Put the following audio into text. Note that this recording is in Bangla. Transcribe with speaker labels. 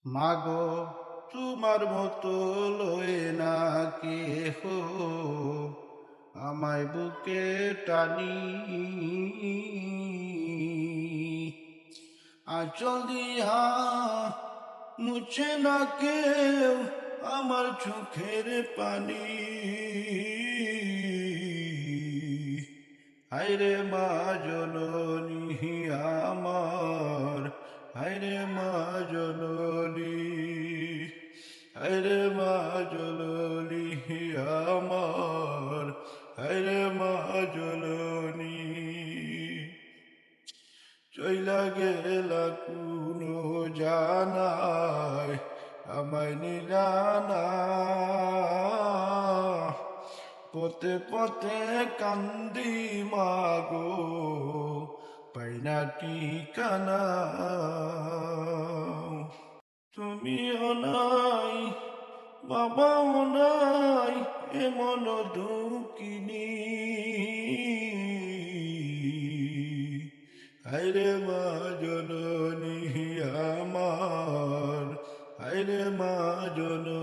Speaker 1: মাগো তোমার মতো লয়ে না কেহ আমায় বুকে টানি, আঁচল দিয়া মুছে না কেউ আমার চোখের পানি। হায়রে মা জননী আমার, হায়রে মা জননী, হায়রে মা জননী আমার, হায়রে মা জননী। চইলা গেলা কুনো জানায় আমায় নিরানা, পথে পথে কান্দি মাগো পাইনা ঠিকানা। তুমিও নাই বাবাও নাই এমন দুঃখিনী, হায়রে মা জননী আমার, হায়রে মা জননী।